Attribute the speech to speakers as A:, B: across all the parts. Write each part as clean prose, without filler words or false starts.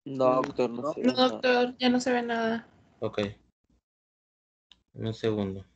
A: No, doctor, no se ve
B: No,
A: nada.
B: doctor, ya no se ve nada.
C: Ok. Un segundo.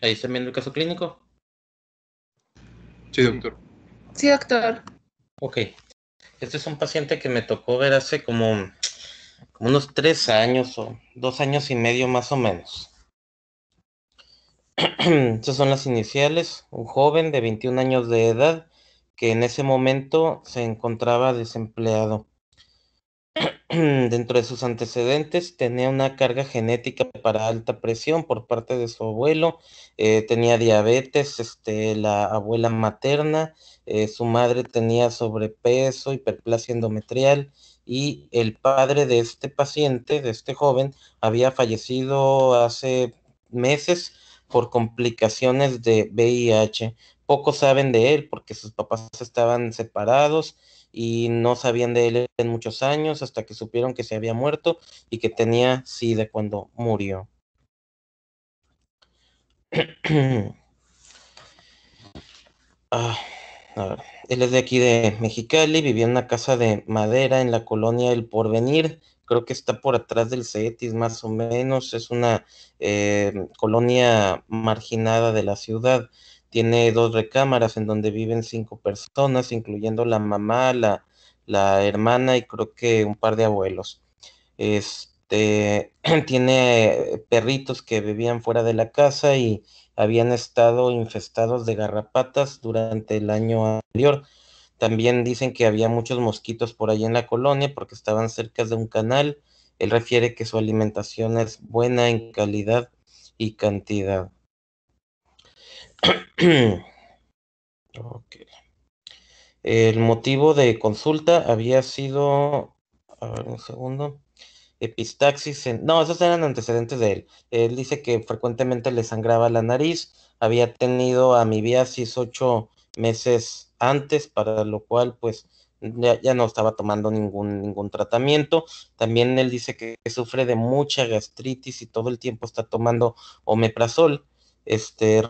C: ¿Ahí está viendo el caso clínico?
D: Sí, doctor.
B: Sí, doctor.
C: Ok. Este es un paciente que me tocó ver hace como unos 3 años o 2 años y medio más o menos. Estas son las iniciales. Un joven de 21 años de edad que en ese momento se encontraba desempleado. Dentro de sus antecedentes tenía una carga genética para alta presión por parte de su abuelo, tenía diabetes, la abuela materna, su madre tenía sobrepeso, hiperplasia endometrial y el padre de este paciente, de este joven, había fallecido hace meses por complicaciones de VIH. Pocos saben de él porque sus papás estaban separados y no sabían de él en muchos años hasta que supieron que se había muerto y que tenía SIDA cuando murió. A ver, él es de aquí de Mexicali, vivía en una casa de madera en la colonia El Porvenir, creo que está por atrás del CETIS más o menos, es una colonia marginada de la ciudad, tiene 2 recámaras en donde viven 5 personas, incluyendo la mamá, la hermana y creo que un par de abuelos. Tiene perritos que vivían fuera de la casa y habían estado infestados de garrapatas durante el año anterior. También dicen que había muchos mosquitos por ahí en la colonia porque estaban cerca de un canal. Él refiere que su alimentación es buena en calidad y cantidad. Ok. El motivo de consulta había sido, a ver, un segundo. Epistaxis, no, esos eran antecedentes de él. Él dice que frecuentemente le sangraba la nariz, había tenido amibiasis 8 meses antes, para lo cual pues ya no estaba tomando ningún tratamiento. También él dice que sufre de mucha gastritis y todo el tiempo está tomando omeprazol. Este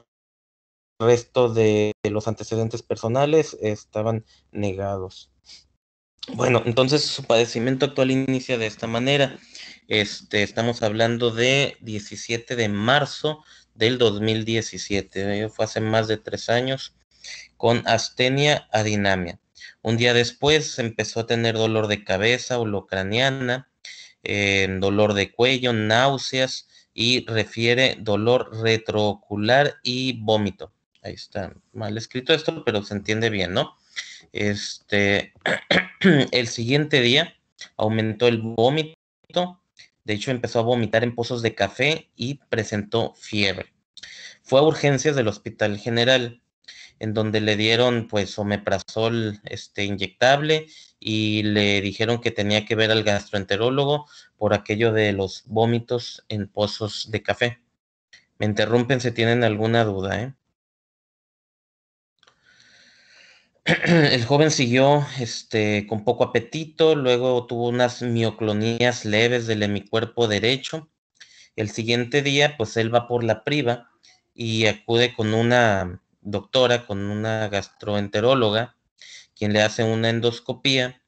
C: resto de los antecedentes personales estaban negados. Bueno, entonces su padecimiento actual inicia de esta manera. Estamos hablando de 17 de marzo del 2017, fue hace más de 3 años, con astenia adinamia. Un día después empezó a tener dolor de cabeza, holocraniana, dolor de cuello, náuseas y refiere dolor retroocular y vómito. Ahí está mal escrito esto, pero se entiende bien, ¿no? El siguiente día aumentó el vómito, de hecho empezó a vomitar en pozos de café y presentó fiebre. Fue a urgencias del Hospital General, en donde le dieron pues omeprazol inyectable y le dijeron que tenía que ver al gastroenterólogo por aquello de los vómitos en pozos de café. Me interrumpen si tienen alguna duda, ¿eh? El joven siguió con poco apetito, luego tuvo unas mioclonías leves del hemicuerpo derecho. El siguiente día, pues él va por la priva y acude con una doctora, con una gastroenteróloga, quien le hace una endoscopía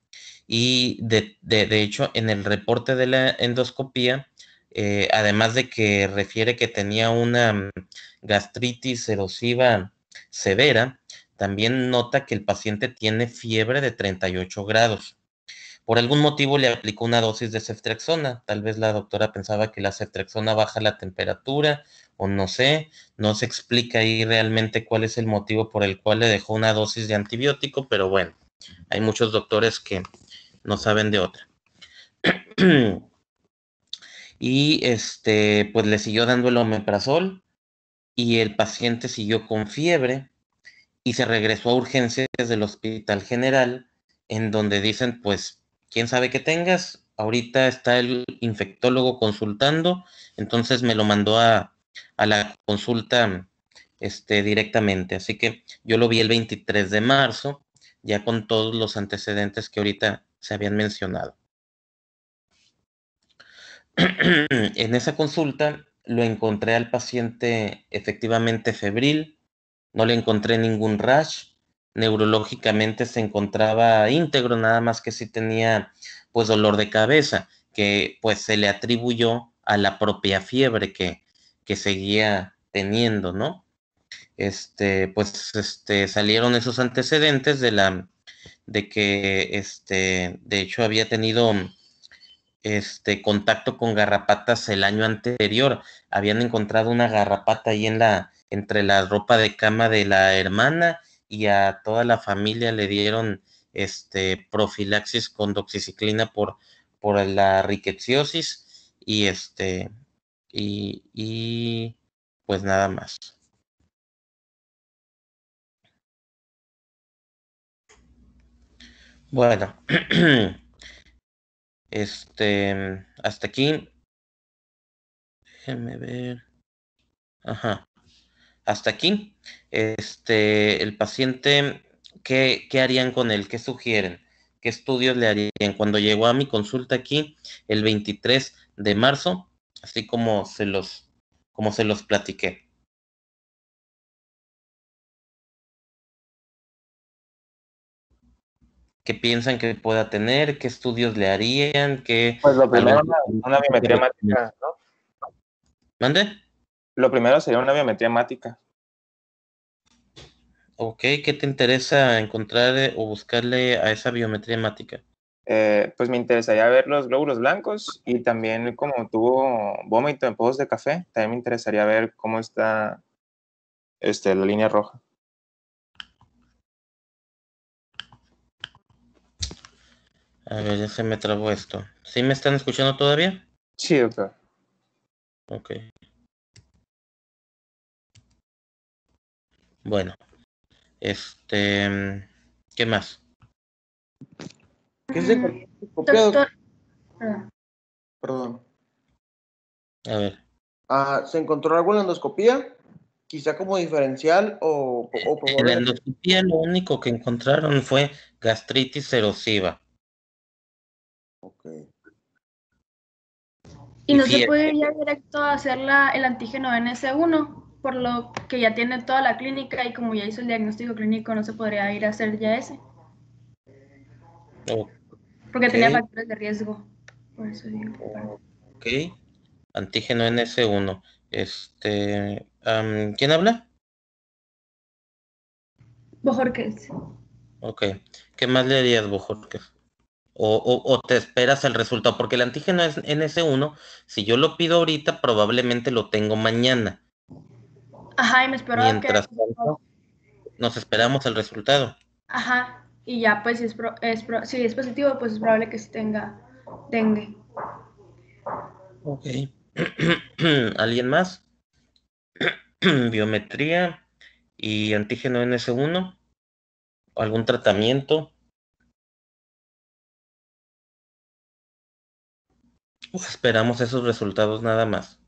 C: y de hecho en el reporte de la endoscopía, además de que refiere que tenía una gastritis erosiva severa, también nota que el paciente tiene fiebre de 38 grados. por algún motivo le aplicó una dosis de ceftriaxona. Tal vez la doctora pensaba que la ceftriaxona baja la temperatura, o no sé, no se explica ahí realmente cuál es el motivo por el cual le dejó una dosis de antibiótico, pero bueno, hay muchos doctores que no saben de otra. Y pues le siguió dando el omeprazol y el paciente siguió con fiebre y se regresó a urgencias del Hospital General, en donde dicen, pues, quién sabe qué tengas, ahorita está el infectólogo consultando, entonces me lo mandó a la consulta directamente. Así que yo lo vi el 23 de marzo, ya con todos los antecedentes que ahorita se habían mencionado. En esa consulta lo encontré al paciente efectivamente febril, no le encontré ningún rash, neurológicamente se encontraba íntegro, nada más que sí tenía pues dolor de cabeza, que pues se le atribuyó a la propia fiebre que seguía teniendo, ¿no? Salieron esos antecedentes de que de hecho había tenido contacto con garrapatas el año anterior. Habían encontrado una garrapata ahí entre la ropa de cama de la hermana, y a toda la familia le dieron profilaxis con doxiciclina por la rickettsiosis, y pues nada más. Bueno, hasta aquí, déjenme ver. Ajá. Hasta aquí, el paciente, ¿qué harían con él? ¿Qué sugieren? ¿Qué estudios le harían? Cuando llegó a mi consulta aquí el 23 de marzo, así como se los platiqué. ¿Qué piensan que pueda tener? ¿Qué estudios le harían?
A: Pues lo primero, una biometría hemática, ¿no?
C: ¿Mande?
A: Lo primero sería una biometría hemática.
C: Ok, ¿qué te interesa encontrar o buscarle a esa biometría hemática?
A: Pues me interesaría ver los glóbulos blancos, y también como tuvo vómito en pozos de café, también me interesaría ver cómo está la línea roja.
C: A ver, ya se me trabó esto. ¿Sí me están escuchando todavía?
A: Sí, doctor.
C: Ok. Bueno, ¿qué más?
E: ¿Qué se encontró?
B: Doctor,
E: Perdón.
C: A ver.
E: ¿Se encontró algo en la endoscopía? Quizá como diferencial o
C: En la
E: probablemente.
C: endoscopía lo único que encontraron fue gastritis erosiva
E: Ok.
B: ¿y
C: y
B: no se
C: fiebre.
B: puede ir ya directo a hacer el antígeno NS1? Por lo que ya tiene toda la clínica y como ya hizo el diagnóstico clínico, no se podría ir a hacer ya ese. Porque tenía
C: Ok,
B: factores de riesgo. Por eso digo.
C: ok. Antígeno NS1. ¿Quién habla?
B: Bojorquez.
C: Ok. ¿Qué más le harías, Bojorquez? O te esperas el resultado, porque el antígeno es NS1, si yo lo pido ahorita, probablemente lo tengo mañana.
B: Ajá, y me espero a que...
C: Mientras tanto, nos esperamos el resultado.
B: Ajá, y ya pues si si es positivo, pues es probable que sí tenga dengue.
C: Ok. ¿Alguien más? Biometría y antígeno NS1. ¿Algún tratamiento? Esperamos esos resultados nada más.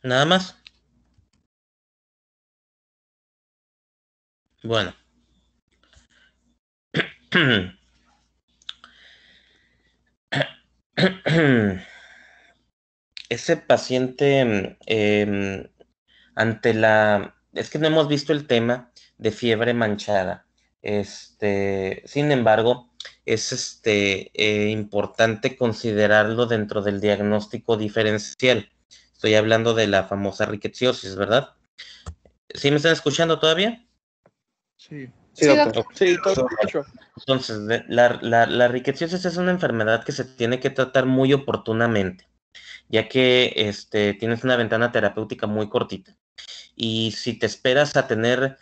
C: Nada más. Bueno. Ese paciente, ante es que no hemos visto el tema de fiebre manchada. Sin embargo, es importante considerarlo dentro del diagnóstico diferencial. Estoy hablando de la famosa rickettsiosis, ¿verdad? ¿Sí me están escuchando todavía?
D: Sí.
E: Sí, doctor.
F: Sí, todo escucho.
C: Entonces, la rickettsiosis es una enfermedad que se tiene que tratar muy oportunamente, ya que tienes una ventana terapéutica muy cortita. Y si te esperas a tener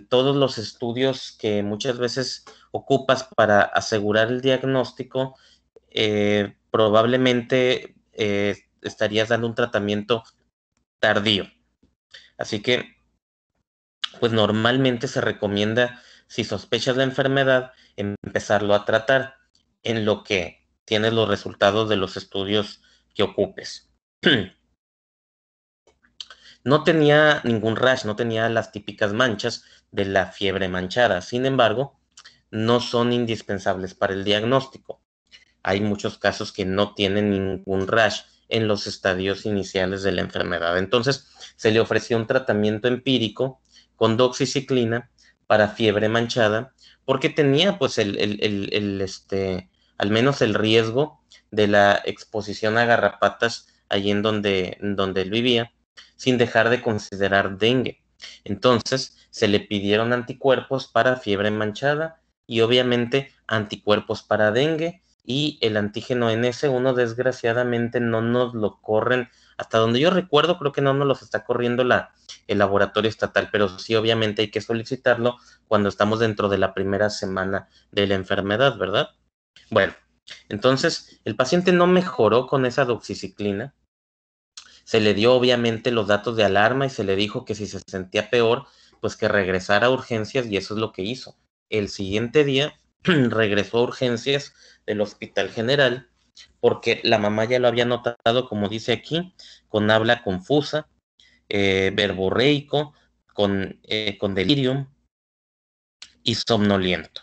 C: todos los estudios que muchas veces ocupas para asegurar el diagnóstico, probablemente estarías dando un tratamiento tardío. Así que, pues normalmente se recomienda, si sospechas la enfermedad, empezarlo a tratar en lo que tienes los resultados de los estudios que ocupes. No tenía ningún rash, no tenía las típicas manchas de la fiebre manchada. Sin embargo, no son indispensables para el diagnóstico. Hay muchos casos que no tienen ningún rash en los estadios iniciales de la enfermedad. Entonces, se le ofreció un tratamiento empírico con doxiciclina para fiebre manchada, porque tenía pues al menos el riesgo de la exposición a garrapatas allí en donde él vivía, sin dejar de considerar dengue. Entonces, se le pidieron anticuerpos para fiebre manchada y obviamente anticuerpos para dengue, y el antígeno NS1 desgraciadamente no nos lo corren, hasta donde yo recuerdo, creo que no nos los está corriendo el laboratorio estatal, pero sí obviamente hay que solicitarlo cuando estamos dentro de la primera semana de la enfermedad, ¿verdad? Bueno, entonces el paciente no mejoró con esa doxiciclina. Se le dio obviamente los datos de alarma y se le dijo que si se sentía peor, pues que regresara a urgencias, y eso es lo que hizo. El siguiente día regresó a urgencias del Hospital General porque la mamá ya lo había notado, como dice aquí, con habla confusa, verborreico, con delirium y somnoliento.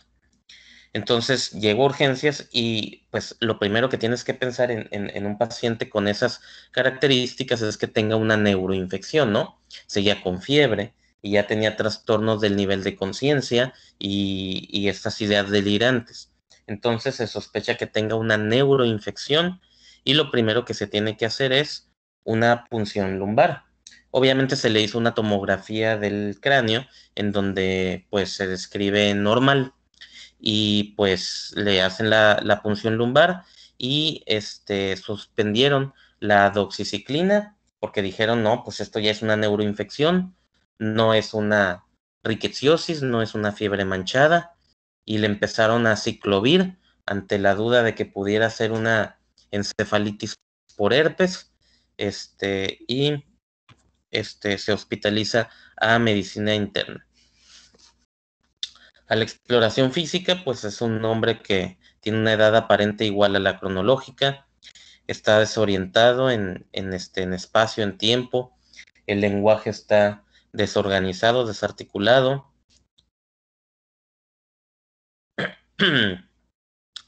C: Entonces llegó a urgencias y pues lo primero que tienes que pensar en un paciente con esas características es que tenga una neuroinfección, ¿no? Seguía con fiebre y ya tenía trastornos del nivel de conciencia y estas ideas delirantes. Entonces se sospecha que tenga una neuroinfección y lo primero que se tiene que hacer es una punción lumbar. Obviamente se le hizo una tomografía del cráneo en donde pues se describe normal, y pues le hacen la punción lumbar y suspendieron la doxiciclina porque dijeron, no, pues esto ya es una neuroinfección, no es una rickettsiosis, no es una fiebre manchada, y le empezaron a ciclovir ante la duda de que pudiera ser una encefalitis por herpes, y se hospitaliza a medicina interna. A la exploración física, pues es un hombre que tiene una edad aparente igual a la cronológica, está desorientado en espacio, en tiempo, el lenguaje está desorganizado, desarticulado,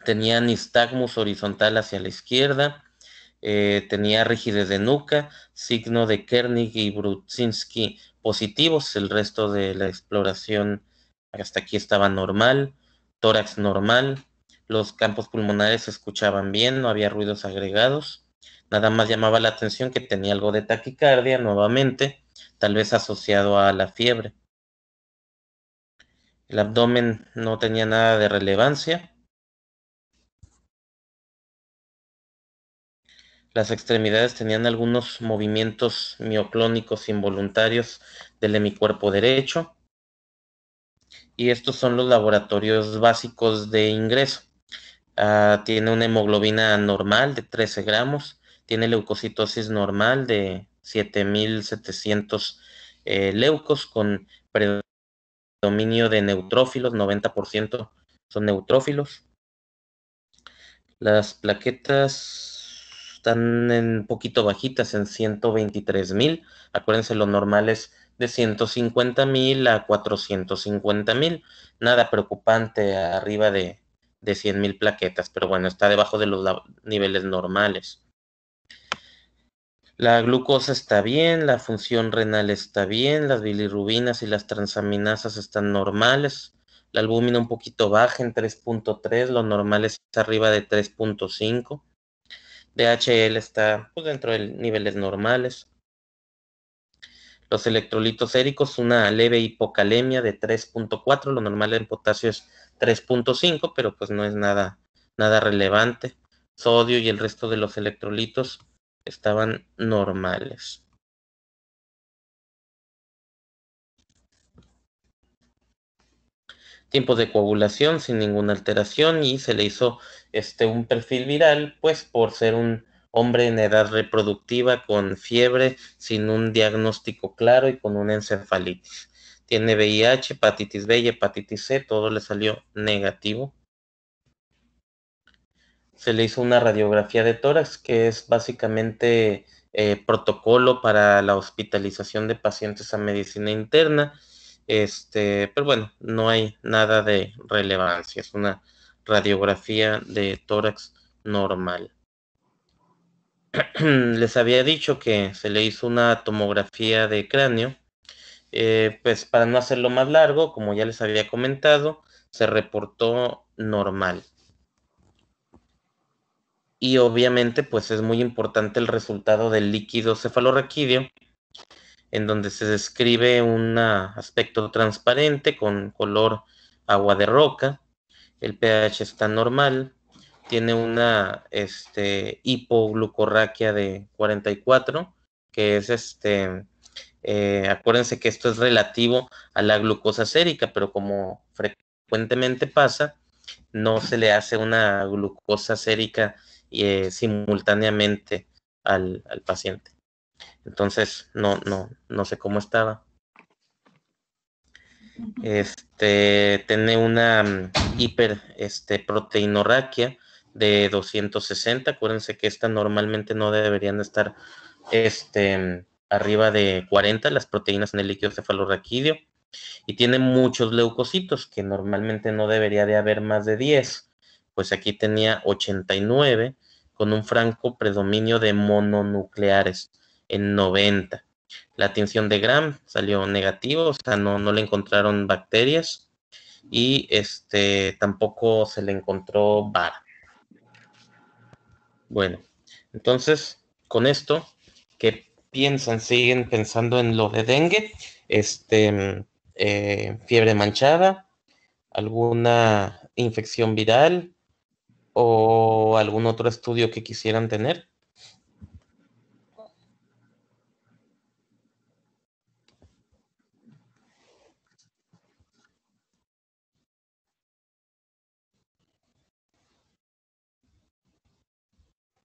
C: tenía nistagmus horizontal hacia la izquierda, tenía rigidez de nuca, signo de Kernig y Brudzinski positivos. El resto de la exploración hasta aquí estaba normal, tórax normal, los campos pulmonares se escuchaban bien, no había ruidos agregados. Nada más llamaba la atención que tenía algo de taquicardia nuevamente, tal vez asociado a la fiebre. El abdomen no tenía nada de relevancia. Las extremidades tenían algunos movimientos mioclónicos involuntarios del hemicuerpo derecho. Y estos son los laboratorios básicos de ingreso. Tiene una hemoglobina normal de 13 gramos. Tiene leucocitosis normal de 7.700 leucos con predominio de neutrófilos, 90% son neutrófilos. Las plaquetas están un poquito bajitas, en 123.000. Acuérdense, lo normal es de 150.000 a 450.000. Nada preocupante arriba de 100.000 plaquetas, pero bueno, está debajo de los niveles normales. La glucosa está bien, la función renal está bien, las bilirrubinas y las transaminasas están normales. La albúmina un poquito baja en 3.3, lo normal es arriba de 3.5. DHL está pues, dentro de niveles normales. Los electrolitos séricos, una leve hipocalemia de 3.4, lo normal en potasio es 3.5, pero pues no es nada relevante. Sodio y el resto de los electrolitos estaban normales. Tiempos de coagulación sin ninguna alteración y se le hizo un perfil viral, pues por ser un hombre en edad reproductiva con fiebre, sin un diagnóstico claro y con una encefalitis. Tiene VIH, hepatitis B y hepatitis C, todo le salió negativo. Se le hizo una radiografía de tórax, que es básicamente protocolo para la hospitalización de pacientes a medicina interna. Pero bueno, no hay nada de relevancia, es una radiografía de tórax normal. Les había dicho que se le hizo una tomografía de cráneo, pues para no hacerlo más largo, como ya les había comentado, se reportó normal. Y obviamente, pues es muy importante el resultado del líquido cefalorraquídeo, en donde se describe un aspecto transparente con color agua de roca. El pH está normal, tiene una hipoglucorraquia de 44, que es acuérdense que esto es relativo a la glucosa sérica, pero como frecuentemente pasa, no se le hace una glucosa sérica simultáneamente al paciente. Entonces, no sé cómo estaba. Tiene una proteinorraquia de 260. Acuérdense que esta normalmente no deberían estar arriba de 40 las proteínas en el líquido cefalorraquídeo. Y tiene muchos leucocitos, que normalmente no debería de haber más de 10. Pues aquí tenía 89, con un franco predominio de mononucleares en 90. La tinción de Gram salió negativo, o sea, no le encontraron bacterias y tampoco se le encontró VAR. Bueno, entonces, con esto, ¿qué piensan? ¿Siguen pensando en lo de dengue? Fiebre manchada, alguna infección viral o algún otro estudio que quisieran tener.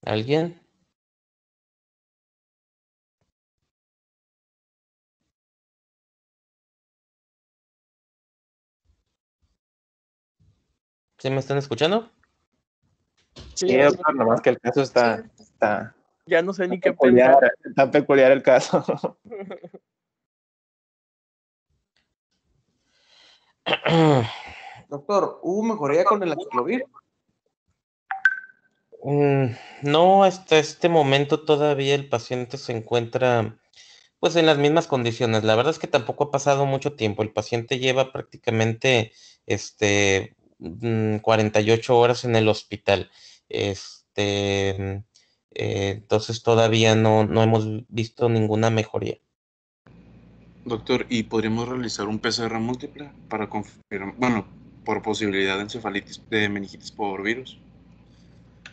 C: ¿Alguien? ¿Sí me están escuchando?
A: Sí, doctor, nomás que el caso está
F: Ya no sé ni qué
A: peculiar,
F: pensar.
A: está peculiar el caso.
E: Doctor, ¿hubo mejoría con el aciclovir?
C: No, hasta este momento todavía el paciente se encuentra pues en las mismas condiciones. La verdad es que tampoco ha pasado mucho tiempo. El paciente lleva prácticamente 48 horas en el hospital. Entonces todavía no hemos visto ninguna mejoría.
D: Doctor, ¿y podríamos realizar un PCR múltiple para confirmar, bueno, por posibilidad de encefalitis, de meningitis por virus?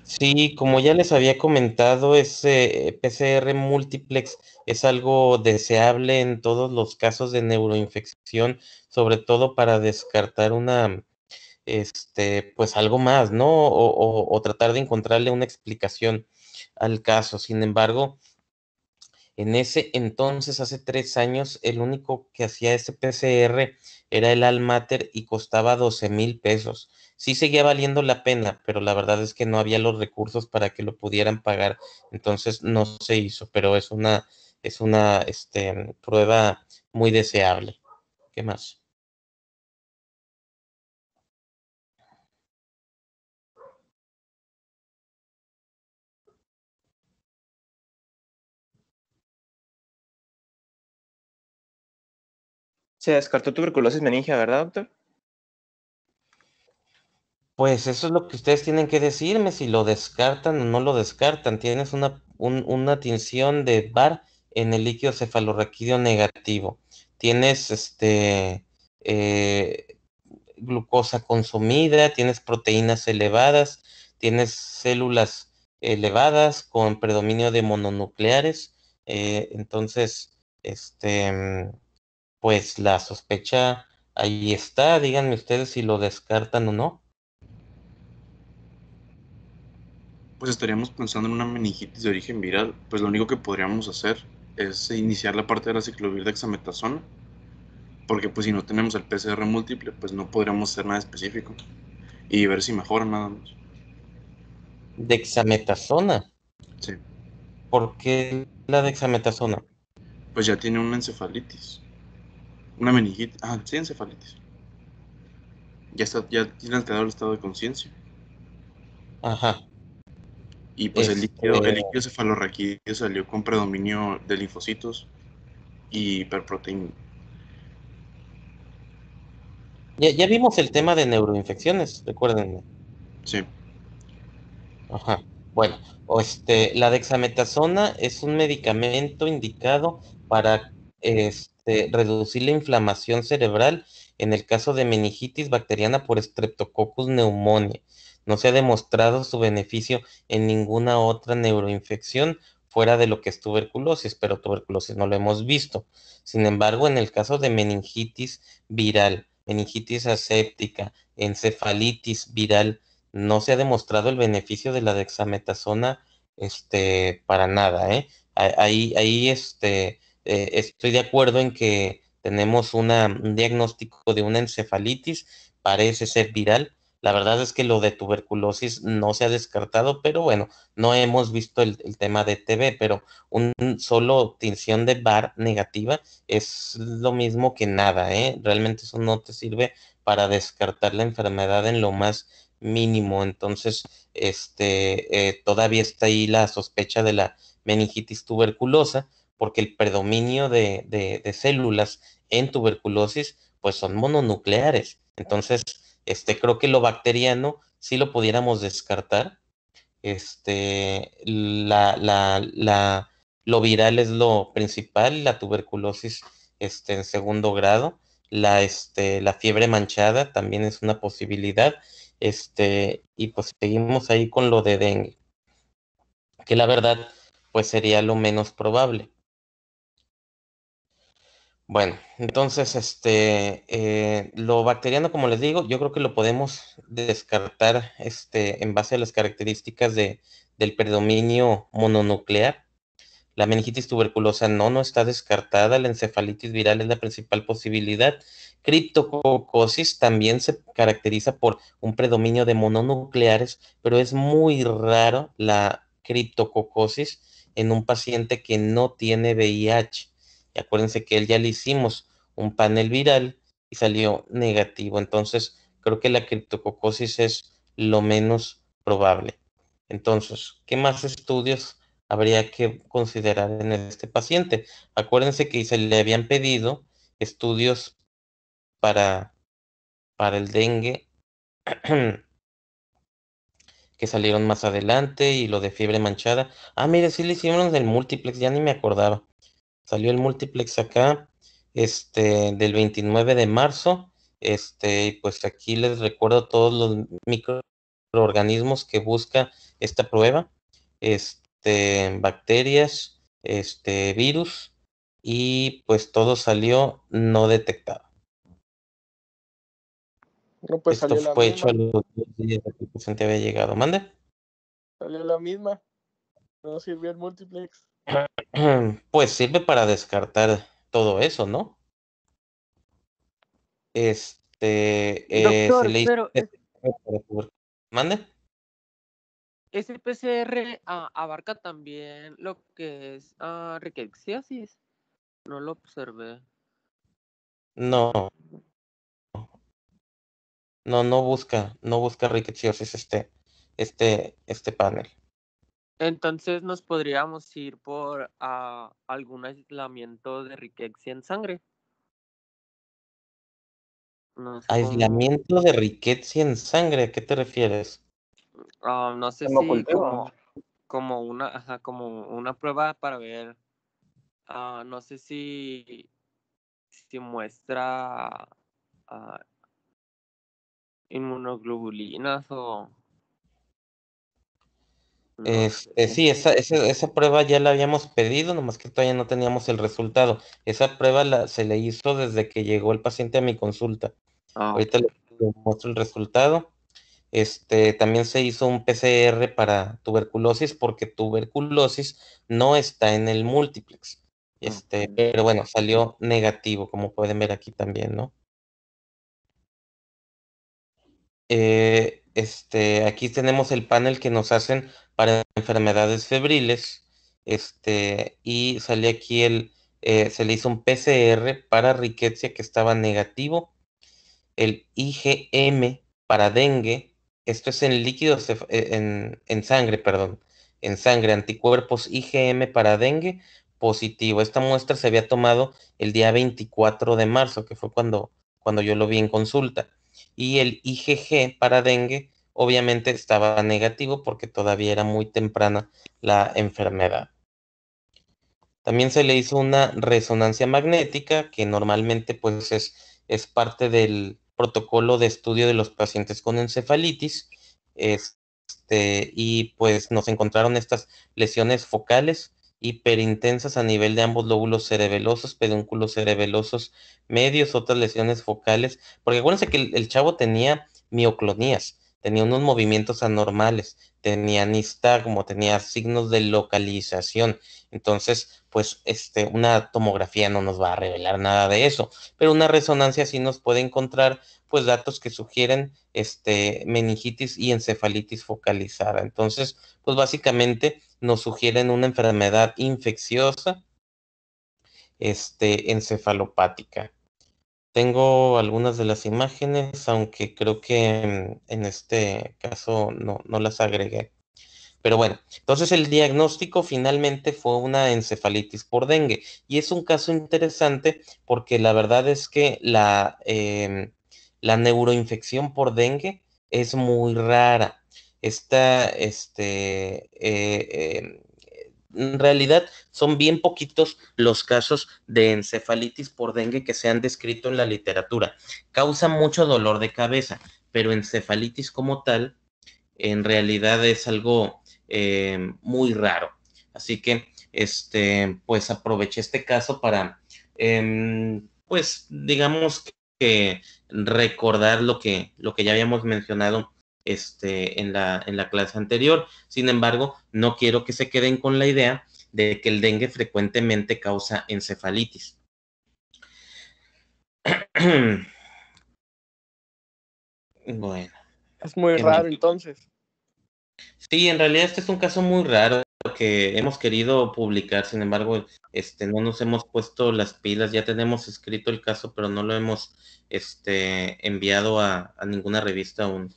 C: Sí, como ya les había comentado, ese PCR múltiplex es algo deseable en todos los casos de neuroinfección, sobre todo para descartar pues algo más, ¿no? O tratar de encontrarle una explicación al caso. Sin embargo, en ese entonces, hace 3 años, el único que hacía ese PCR era el Almater y costaba 12,000 pesos. Sí seguía valiendo la pena, pero la verdad es que no había los recursos para que lo pudieran pagar. Entonces no se hizo, pero es una prueba muy deseable. ¿Qué más?
A: Se descartó tuberculosis meningia, ¿verdad, doctor?
C: Pues eso es lo que ustedes tienen que decirme, si lo descartan o no lo descartan. Tienes una tinción de VAR en el líquido cefalorraquídeo negativo. Tienes eh, glucosa consumida, tienes proteínas elevadas, tienes células elevadas con predominio de mononucleares. Entonces, pues la sospecha ahí está. Díganme ustedes si lo descartan o no.
D: Pues estaríamos pensando en una meningitis de origen viral. Pues lo único que podríamos hacer es iniciar la parte de la ciclovir de dexametasona, porque pues si no tenemos el PCR múltiple, pues no podríamos hacer nada específico y ver si mejora nada más.
C: Dexametasona.
D: Sí,
C: ¿Por qué la dexametasona?
D: pues ya tiene una encefalitis, una meningitis, sí, encefalitis. Ya tiene alterado el estado de conciencia.
C: Ajá.
D: Y pues
C: Este,
D: el líquido cefalorraquídeo salió con predominio de linfocitos y hiperproteína.
C: ya vimos el tema de neuroinfecciones, recuérdenme.
D: Sí,
C: Ajá. Bueno, la dexametasona es un medicamento indicado para reducir la inflamación cerebral en el caso de meningitis bacteriana por Streptococcus pneumoniae. No se ha demostrado su beneficio en ninguna otra neuroinfección fuera de lo que es tuberculosis, pero tuberculosis no lo hemos visto. Sin embargo, en el caso de meningitis viral, meningitis aséptica, encefalitis viral, no se ha demostrado el beneficio de la dexametasona, para nada, ¿eh? Ahí, estoy de acuerdo en que tenemos un diagnóstico de una encefalitis, parece ser viral. La verdad es que lo de tuberculosis no se ha descartado, pero bueno, no hemos visto el tema de TB, pero un solo tinción de VAR negativa es lo mismo que nada, ¿eh? Realmente eso no te sirve para descartar la enfermedad en lo más mínimo. Entonces, todavía está ahí la sospecha de la meningitis tuberculosa, porque el predominio de células en tuberculosis, pues son mononucleares. Entonces, creo que lo bacteriano sí lo pudiéramos descartar. Lo viral es lo principal, la tuberculosis, en segundo grado. La fiebre manchada también es una posibilidad. Y pues seguimos ahí con lo de dengue, que la verdad, pues sería lo menos probable. Bueno, entonces, lo bacteriano, como les digo, yo creo que lo podemos descartar, en base a las características del predominio mononuclear. La meningitis tuberculosa no está descartada. La encefalitis viral es la principal posibilidad. Criptococosis también se caracteriza por un predominio de mononucleares, pero es muy raro la criptococosis en un paciente que no tiene VIH. Y acuérdense que ya le hicimos un panel viral y salió negativo. Entonces, creo que la criptococosis es lo menos probable. Entonces, ¿qué más estudios habría que considerar en este paciente? Acuérdense que se le habían pedido estudios para, para el dengue que salieron más adelante, y lo de fiebre manchada. Ah, mire, sí le hicieron del múltiplex, ya ni me acordaba. Salió el múltiplex acá, del 29 de marzo. Y pues aquí les recuerdo todos los microorganismos que busca esta prueba. Bacterias, virus, y pues todo salió no detectado.
E: No, pues
C: Esto
E: salió la
C: fue hecho
E: misma,
C: a los 2 días de que el paciente había llegado. ¿Mande?
E: salió la misma. No sirvió el multiplex.
C: Pues sirve para descartar todo eso, ¿no? Se
F: Doctor,
C: le hizo
F: pero
C: para poder- ¿Mande?
F: ese PCR abarca también lo que es rickettsiasis. No lo observé.
C: No, no busca rickettsiosis este panel.
F: Entonces nos podríamos ir por algún aislamiento de rickettsia en sangre. No es
C: Aislamiento de rickettsia en sangre, ¿a qué te refieres?
F: no sé si
E: Hemocultivo.
F: como una prueba para ver, no sé si muestra ah, inmunoglobulinas o no sé.
C: Sí, esa prueba ya la habíamos pedido, nomás que todavía no teníamos el resultado. Esa prueba se le hizo desde que llegó el paciente a mi consulta. Ahorita
F: Ok.
C: le muestro el resultado. También se hizo un PCR para tuberculosis porque tuberculosis no está en el múltiplex. Pero bueno, salió negativo, como pueden ver aquí también, ¿no? Aquí tenemos el panel que nos hacen para enfermedades febriles. Y sale aquí se le hizo un PCR para riqueza que estaba negativo. El IgM para dengue, esto es en líquidos, en sangre, perdón, en sangre, anticuerpos IgM para dengue positivo. Esta muestra se había tomado el día 24 de marzo, que fue cuando yo lo vi en consulta. Y el IgG para dengue, obviamente estaba negativo porque todavía era muy temprana la enfermedad. También se le hizo una resonancia magnética, que normalmente pues es parte del protocolo de estudio de los pacientes con encefalitis. Y pues nos encontraron estas lesiones focales hiperintensas a nivel de ambos lóbulos cerebelosos, pedúnculos cerebelosos medios, otras lesiones focales, porque acuérdense que el chavo tenía mioclonías, tenía unos movimientos anormales, tenía nistagmo, tenía signos de localización. Entonces, pues una tomografía no nos va a revelar nada de eso, pero una resonancia sí nos puede encontrar pues datos que sugieren meningitis y encefalitis focalizada. Entonces, pues básicamente nos sugieren una enfermedad infecciosa encefalopática. Tengo algunas de las imágenes, aunque creo que en este caso no las agregué. Pero bueno, entonces el diagnóstico finalmente fue una encefalitis por dengue. Y es un caso interesante porque la verdad es que la neuroinfección por dengue es muy rara. En realidad son bien poquitos los casos de encefalitis por dengue que se han descrito en la literatura. Causa mucho dolor de cabeza, pero encefalitis como tal en realidad es algo muy raro. Así que, pues aproveché este caso para, pues, digamos que recordar lo que ya habíamos mencionado en la clase anterior. Sin embargo, no quiero que se queden con la idea de que el dengue frecuentemente causa encefalitis. Bueno.
G: Es muy raro entonces.
C: Sí, en realidad este es un caso muy raro que hemos querido publicar, sin embargo, no nos hemos puesto las pilas, ya tenemos escrito el caso, pero no lo hemos enviado a ninguna revista aún.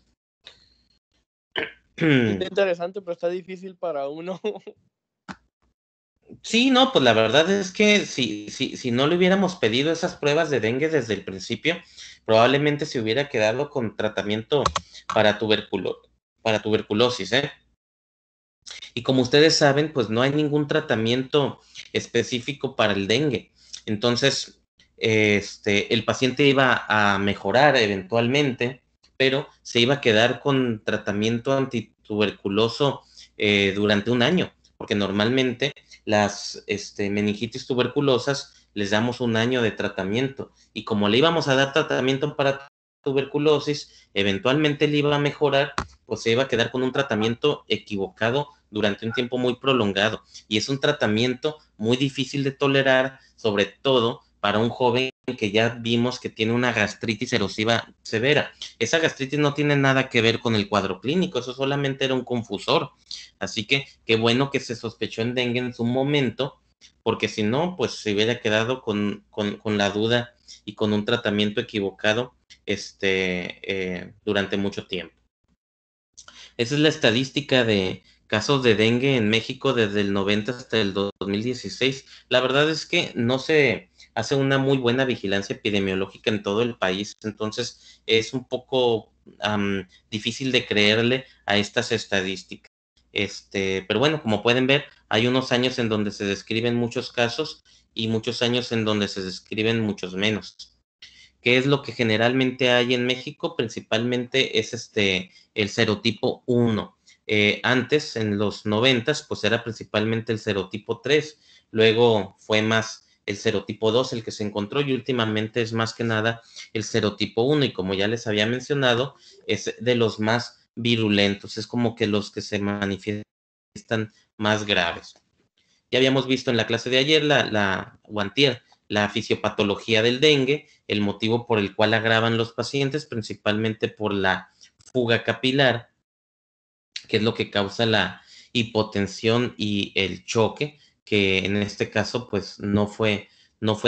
G: Es interesante, pero está difícil para uno.
C: Sí, no, pues la verdad es que si no le hubiéramos pedido esas pruebas de dengue desde el principio, probablemente se hubiera quedado con tratamiento para tuberculosis, ¿eh? Y como ustedes saben, pues no hay ningún tratamiento específico para el dengue. Entonces, el paciente iba a mejorar eventualmente, pero se iba a quedar con tratamiento antituberculoso durante un año, porque normalmente las meningitis tuberculosas les damos un año de tratamiento. Y como le íbamos a dar tratamiento para tuberculosis, eventualmente le iba a mejorar, pues se iba a quedar con un tratamiento equivocado durante un tiempo muy prolongado. Y es un tratamiento muy difícil de tolerar, sobre todo para un joven que ya vimos que tiene una gastritis erosiva severa. Esa gastritis no tiene nada que ver con el cuadro clínico, eso solamente era un confusor. Así que qué bueno que se sospechó en dengue en su momento, porque si no, pues se hubiera quedado con la duda y con un tratamiento equivocado durante mucho tiempo. Esa es la estadística de casos de dengue en México desde el 90 hasta el 2016. La verdad es que no se hace una muy buena vigilancia epidemiológica en todo el país, entonces es un poco difícil de creerle a estas estadísticas. Pero bueno, como pueden ver, hay unos años en donde se describen muchos casos y muchos años en donde se describen muchos menos. ¿Qué es lo que generalmente hay en México? Principalmente es el serotipo 1. Antes, en los 90, pues era principalmente el serotipo 3. Luego fue más el serotipo 2 el que se encontró y últimamente es más que nada el serotipo 1. Y como ya les había mencionado, es de los más virulentos. Es como que los que se manifiestan más graves. Ya habíamos visto en la clase de ayer, o antier, la fisiopatología del dengue, el motivo por el cual agravan los pacientes, principalmente por la fuga capilar, que es lo que causa la hipotensión y el choque, que en este caso pues no fue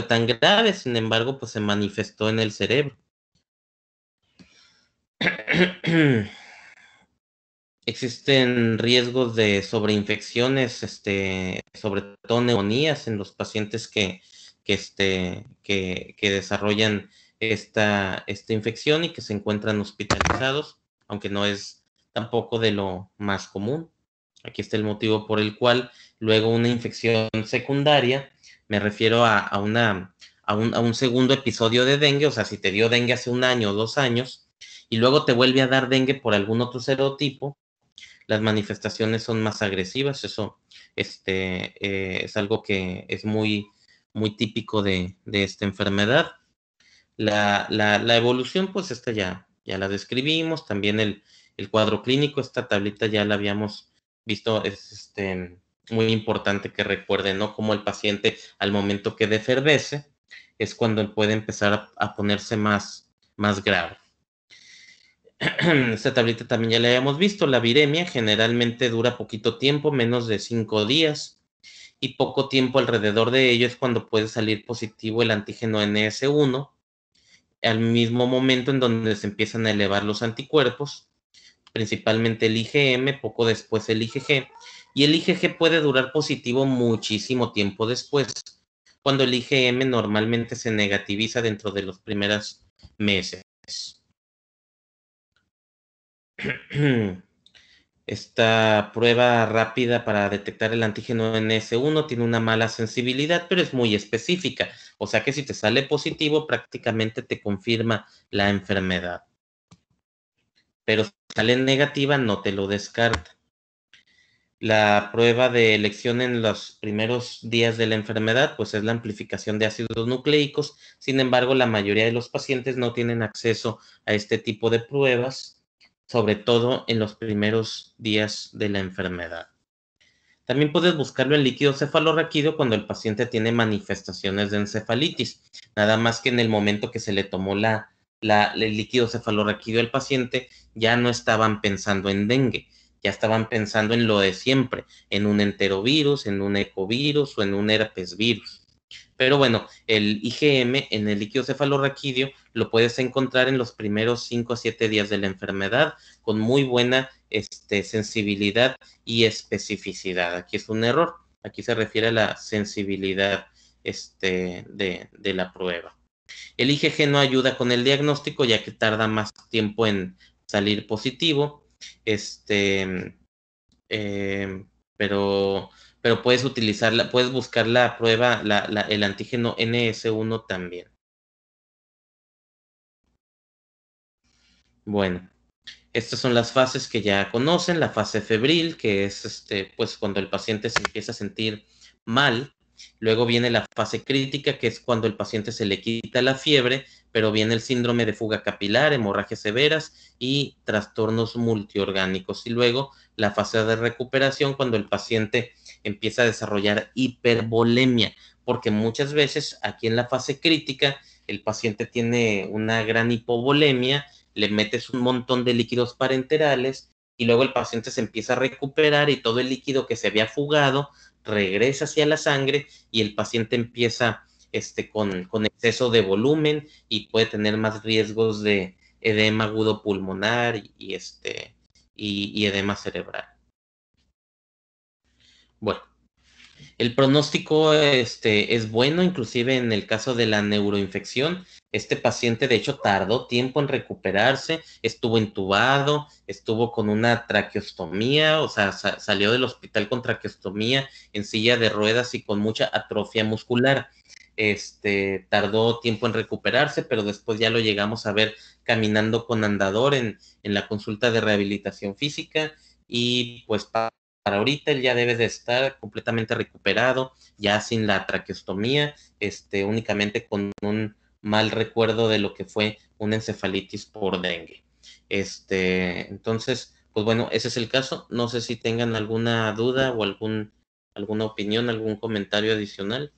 C: tan grave, sin embargo pues se manifestó en el cerebro. Existen riesgos de sobreinfecciones, sobre todo neumonías en los pacientes que desarrollan esta infección y que se encuentran hospitalizados, aunque no es tampoco de lo más común. Aquí está el motivo por el cual luego una infección secundaria, me refiero a un segundo episodio de dengue, o sea, si te dio dengue hace 1 año o 2 años, y luego te vuelve a dar dengue por algún otro serotipo, las manifestaciones son más agresivas. Eso es algo que es muy, muy típico de esta enfermedad. La evolución, pues esta ya la describimos. También el cuadro clínico, esta tablita ya la habíamos visto. Es muy importante que recuerden, ¿no? Cómo el paciente, al momento que defervece, es cuando puede empezar a ponerse más grave. Esta tablita también ya la habíamos visto. La viremia generalmente dura poquito tiempo, menos de 5 días, y poco tiempo alrededor de ello es cuando puede salir positivo el antígeno NS1, al mismo momento en donde se empiezan a elevar los anticuerpos, principalmente el IgM, poco después el IgG, y el IgG puede durar positivo muchísimo tiempo después, cuando el IgM normalmente se negativiza dentro de los primeros meses. Esta prueba rápida para detectar el antígeno NS1 tiene una mala sensibilidad, pero es muy específica. O sea que si te sale positivo, prácticamente te confirma la enfermedad. Pero si sale negativa, no te lo descarta. La prueba de elección en los primeros días de la enfermedad, pues es la amplificación de ácidos nucleicos. Sin embargo, la mayoría de los pacientes no tienen acceso a este tipo de pruebas, sobre todo en los primeros días de la enfermedad. También puedes buscarlo en líquido cefalorraquídeo cuando el paciente tiene manifestaciones de encefalitis. Nada más que en el momento que se le tomó el líquido cefalorraquídeo al paciente, ya no estaban pensando en dengue, ya estaban pensando en lo de siempre, en un enterovirus, en un ecovirus o en un herpesvirus. Pero bueno, el IgM en el líquido cefalorraquídeo lo puedes encontrar en los primeros 5 a 7 días de la enfermedad con muy buena sensibilidad y especificidad. Aquí es un error. Aquí se refiere a la sensibilidad de la prueba. El IgG no ayuda con el diagnóstico ya que tarda más tiempo en salir positivo. Pero puedes utilizarla, puedes buscar la prueba, el antígeno NS1 también. Bueno, estas son las fases que ya conocen. La fase febril, que es pues cuando el paciente se empieza a sentir mal. Luego viene la fase crítica, que es cuando el paciente se le quita la fiebre, pero viene el síndrome de fuga capilar, hemorragias severas y trastornos multiorgánicos. Y luego la fase de recuperación, cuando el paciente empieza a desarrollar hipervolemia, porque muchas veces aquí en la fase crítica el paciente tiene una gran hipovolemia, le metes un montón de líquidos parenterales y luego el paciente se empieza a recuperar y todo el líquido que se había fugado regresa hacia la sangre y el paciente empieza con exceso de volumen y puede tener más riesgos de edema agudo pulmonar y edema cerebral. Bueno, El pronóstico es bueno, inclusive en el caso de la neuroinfección. Este paciente, de hecho, tardó tiempo en recuperarse, estuvo intubado, estuvo con una traqueostomía, o sea, salió del hospital con traqueostomía, en silla de ruedas y con mucha atrofia muscular. Tardó tiempo en recuperarse, pero después ya lo llegamos a ver caminando con andador en la consulta de rehabilitación física y pues para ahorita él ya debe de estar completamente recuperado, ya sin la traqueostomía, únicamente con un mal recuerdo de lo que fue una encefalitis por dengue. Entonces, pues bueno, ese es el caso. No sé si tengan alguna duda o alguna opinión, algún comentario adicional.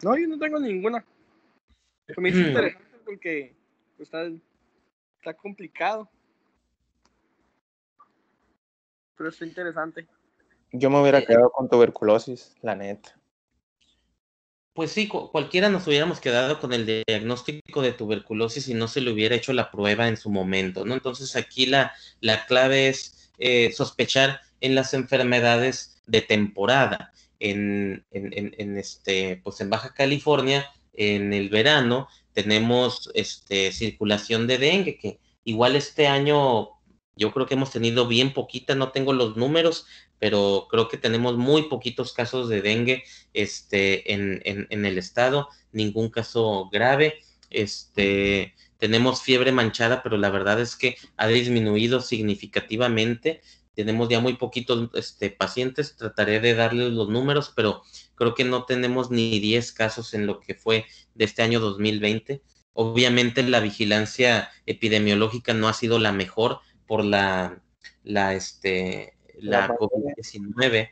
G: No, yo no tengo ninguna. Se me hizo interesante porque está complicado. Pero está interesante.
A: Yo me hubiera quedado con tuberculosis, la neta.
C: Pues sí, cualquiera nos hubiéramos quedado con el diagnóstico de tuberculosis si no se le hubiera hecho la prueba en su momento, ¿no? Entonces aquí la clave es sospechar en las enfermedades de temporada. Pues en Baja California, en el verano, tenemos circulación de dengue, que igual este año yo creo que hemos tenido bien poquita, no tengo los números, pero creo que tenemos muy poquitos casos de dengue en el estado, ningún caso grave. Tenemos fiebre manchada, pero la verdad es que ha disminuido significativamente. Tenemos ya muy poquitos pacientes, trataré de darles los números, pero creo que no tenemos ni 10 casos en lo que fue de este año 2020. Obviamente la vigilancia epidemiológica no ha sido la mejor por la COVID-19.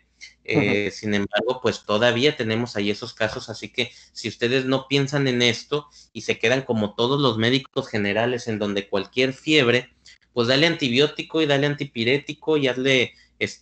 C: Sin embargo, pues todavía tenemos ahí esos casos, así que si ustedes no piensan en esto y se quedan como todos los médicos generales en donde cualquier fiebre, pues dale antibiótico y dale antipirético y hazle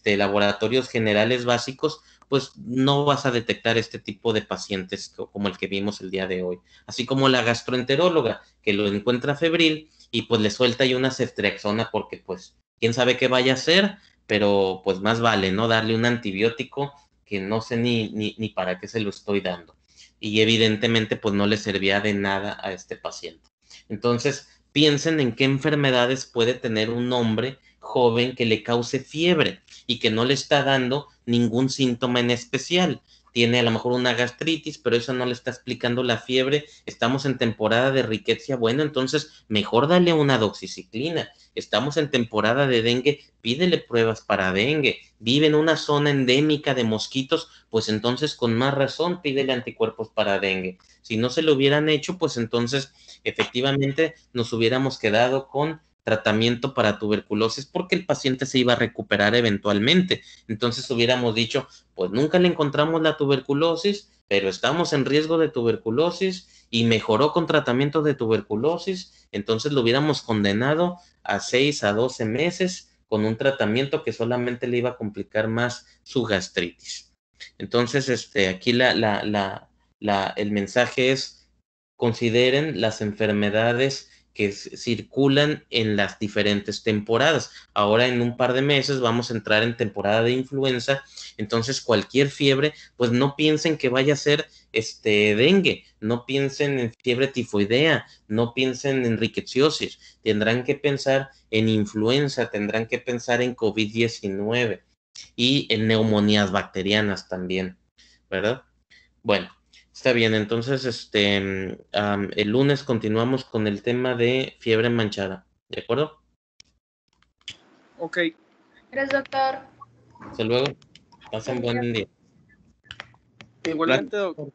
C: laboratorios generales básicos, pues no vas a detectar este tipo de pacientes como el que vimos el día de hoy. Así como la gastroenteróloga que lo encuentra febril y pues le suelta ahí una ceftriaxona porque pues quién sabe qué vaya a hacer, pero pues más vale, ¿no? Darle un antibiótico que no sé ni para qué se lo estoy dando. Y evidentemente pues no le servía de nada a este paciente. Entonces, piensen en qué enfermedades puede tener un hombre joven que le cause fiebre y que no le está dando ningún síntoma en especial. Tiene a lo mejor una gastritis, pero eso no le está explicando la fiebre. Estamos en temporada de riqueza, bueno, entonces mejor dale una doxiciclina. Estamos en temporada de dengue, pídele pruebas para dengue. Vive en una zona endémica de mosquitos, pues entonces con más razón pídele anticuerpos para dengue. Si no se lo hubieran hecho, pues entonces efectivamente nos hubiéramos quedado con tratamiento para tuberculosis porque el paciente se iba a recuperar eventualmente. Entonces hubiéramos dicho, pues nunca le encontramos la tuberculosis, pero estamos en riesgo de tuberculosis y mejoró con tratamiento de tuberculosis, entonces lo hubiéramos condenado a 6 a 12 meses con un tratamiento que solamente le iba a complicar más su gastritis. Entonces, aquí el mensaje es: consideren las enfermedades que circulan en las diferentes temporadas. Ahora en un par de meses vamos a entrar en temporada de influenza, entonces cualquier fiebre, pues no piensen que vaya a ser dengue, no piensen en fiebre tifoidea, no piensen en rickettsiosis, tendrán que pensar en influenza, tendrán que pensar en COVID-19 y en neumonías bacterianas también, ¿verdad? Bueno, está bien, entonces el lunes continuamos con el tema de fiebre manchada, ¿de acuerdo?
G: Ok.
B: Gracias, doctor.
C: Hasta luego, pasen buen día.
G: Igualmente, doctor.